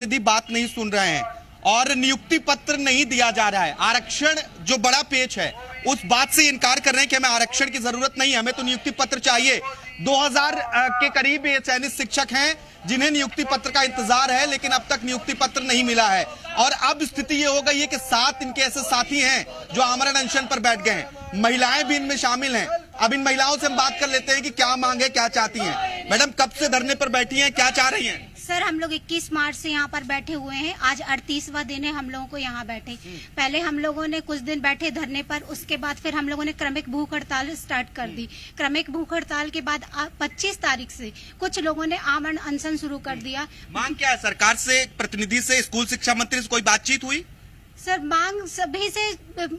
प्रतिनिधि बात नहीं सुन रहे हैं और नियुक्ति पत्र नहीं दिया जा रहा है। आरक्षण जो बड़ा पेच है उस बात से इनकार कर रहे हैं कि हमें आरक्षण की जरूरत नहीं है, हमें तो नियुक्ति पत्र चाहिए। 2000 के करीब ये चयनित शिक्षक हैं जिन्हें नियुक्ति पत्र का इंतजार है, लेकिन अब तक नियुक्ति पत्र नहीं मिला है। और अब स्थिति ये हो गई है कि 7 इनके ऐसे साथी हैं जो आमरण अनशन पर बैठ गए हैं। महिलाएं भी इनमें शामिल हैं। अब इन महिलाओं से हम बात कर लेते हैं कि क्या मांग है, क्या चाहती हैं। मैडम, कब से धरने पर बैठी हैं, क्या चाह रही हैं? सर, हम लोग 21 मार्च से यहाँ पर बैठे हुए हैं। आज 38वां दिन है हम लोगों को यहाँ बैठे। पहले हम लोगों ने कुछ दिन बैठे धरने पर, उसके बाद फिर हम लोगों ने क्रमिक भूख हड़ताल स्टार्ट कर दी। क्रमिक भूख हड़ताल के बाद 25 तारीख से कुछ लोगों ने आमरण अनशन शुरू कर दिया। मांग क्या है? सरकार से, प्रतिनिधि से, स्कूल शिक्षा मंत्री से कोई बातचीत हुई? सर, मांग सभी से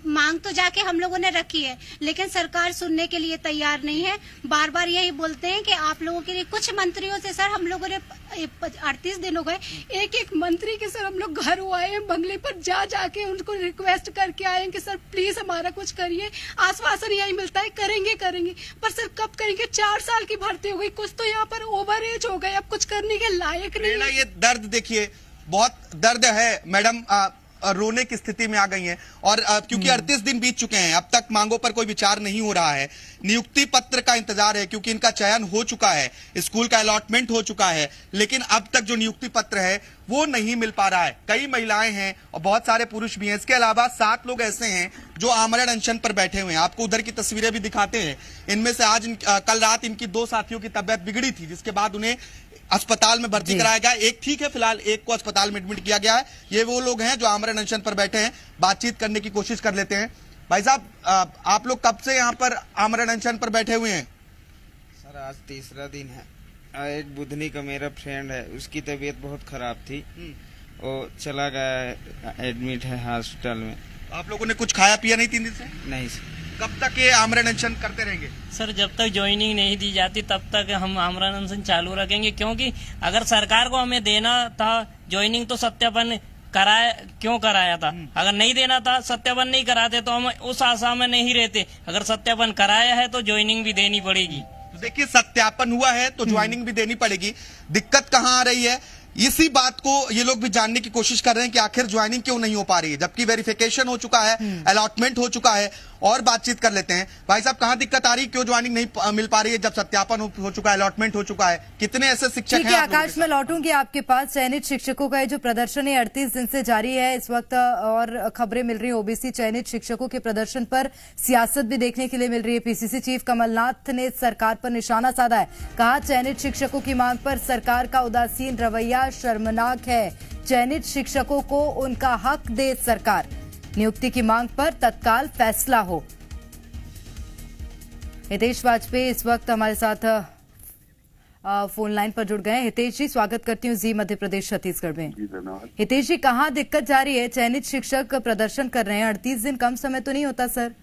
मांग तो जाके हम लोगों ने रखी है, लेकिन सरकार सुनने के लिए तैयार नहीं है। बार बार यही बोलते हैं कि आप लोगों के लिए, कुछ मंत्रियों से सर हम लोगों ने 38 दिन हो गए, एक एक मंत्री के सर हम लोग घर आए हैं, बंगले पर जाके उनको रिक्वेस्ट करके आए हैं कि सर प्लीज हमारा कुछ करिए। आश्वासन यही मिलता है करेंगे करेंगे, पर सर कब करेंगे? 4 साल की भर्ती हो गई, कुछ तो यहाँ पर ओवर एज हो गए, अब कुछ करने के लायक नहीं है। ये दर्द देखिए, बहुत दर्द है मैडम। रोने की स्थिति में आ गई हैं और क्योंकि 38 दिन बीत चुके हैं, अब तक मांगों पर कोई विचार नहीं हो रहा है। नियुक्ति पत्र का इंतजार है क्योंकि इनका चयन हो चुका है, स्कूल का अलॉटमेंट हो चुका है, लेकिन अब तक जो नियुक्ति पत्र है वो नहीं मिल पा रहा है। कई महिलाएं हैं और बहुत सारे पुरुष भी हैं। इसके अलावा 7 लोग ऐसे हैं जो आमरण अनशन पर बैठे हुए हैं। आपको उधर की तस्वीरें भी दिखाते हैं। इनमें से आज कल रात इनकी 2 साथियों की तबियत बिगड़ी थी, जिसके बाद उन्हें अस्पताल में भर्ती कराया गया। एक ठीक है, फिलहाल एक को अस्पताल में एडमिट किया गया है। ये वो लोग हैं जो आमरण अनशन पर बैठे हैं। बातचीत करने की कोशिश कर लेते हैं। भाई साहब, आप लोग कब से यहाँ पर आमरण अनशन पर बैठे हुए हैं? सर, आज तीसरा दिन है। एक बुधनी का मेरा फ्रेंड है, उसकी तबीयत बहुत खराब थी, वो चला गया, एडमिट है हॉस्पिटल में। आप लोगों ने कुछ खाया पिया नहीं 3 दिन से? नहीं सर। कब तक ये आमरण अनशन करते रहेंगे? सर, जब तक ज्वाइनिंग नहीं दी जाती तब तक हम आमरण अनशन चालू रखेंगे, क्योंकि अगर सरकार को हमें देना था ज्वाइनिंग तो सत्यापन क्यों कराया था? अगर नहीं देना था, सत्यापन नहीं कराते तो हम उस आशा में नहीं रहते। अगर सत्यापन कराया है तो ज्वाइनिंग भी देनी पड़ेगी। तो देखिए, सत्यापन हुआ है तो ज्वाइनिंग भी देनी पड़ेगी। दिक्कत कहाँ आ रही है, इसी बात को ये लोग भी जानने की कोशिश कर रहे हैं कि आखिर ज्वाइनिंग क्यों नहीं हो पा रही है, जबकि वेरिफिकेशन हो चुका है, अलॉटमेंट हो चुका है। और बातचीत कर लेते हैं। भाई साहब, कहाँ दिक्कत आ रही है, क्यों ज्वाइनिंग नहीं मिल पा रही है जब सत्यापन हो चुका है, अलॉटमेंट हो चुका है? कितने ऐसे शिक्षक हैं? आकाश, मैं लौटूंगी आपके पास। चयनित शिक्षकों का जो प्रदर्शन है 38 दिन से जारी है इस वक्त, और खबरें मिल रही है ओबीसी चयनित शिक्षकों के प्रदर्शन पर सियासत भी देखने के लिए मिल रही है। पीसीसी चीफ कमलनाथ ने सरकार पर निशाना साधा है। कहा, चयनित शिक्षकों की मांग पर सरकार का उदासीन रवैया शर्मनाक है। चयनित शिक्षकों को उनका हक दे सरकार। नियुक्ति की मांग पर तत्काल फैसला हो। हितेश वाजपेयी इस वक्त हमारे साथ फोन लाइन पर जुड़ गए हैं। हितेश जी, स्वागत करती हूँ जी मध्य प्रदेश छत्तीसगढ़ में। हितेश जी, कहाँ दिक्कत जा रही है? चयनित शिक्षक प्रदर्शन कर रहे हैं, 38 दिन कम समय तो नहीं होता सर?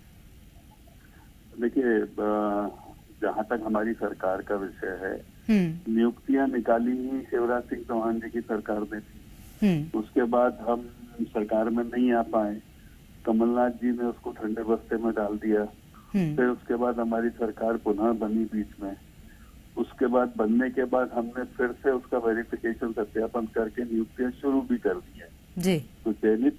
देखिए, जहाँ तक हमारी सरकार का विषय है, नियुक्तियां निकाली ही शिवराज सिंह चौहान जी की सरकार में थी। उसके बाद हम सरकार में नहीं आ पाए, कमलनाथ जी ने उसको ठंडे बस्ते में डाल दिया। फिर उसके बाद हमारी सरकार पुनः बनी बीच में। उसके बाद बनने के बाद हमने फिर से उसका वेरिफिकेशन, सत्यापन करके नियुक्तियां शुरू भी कर दी है। जी। तो चयनित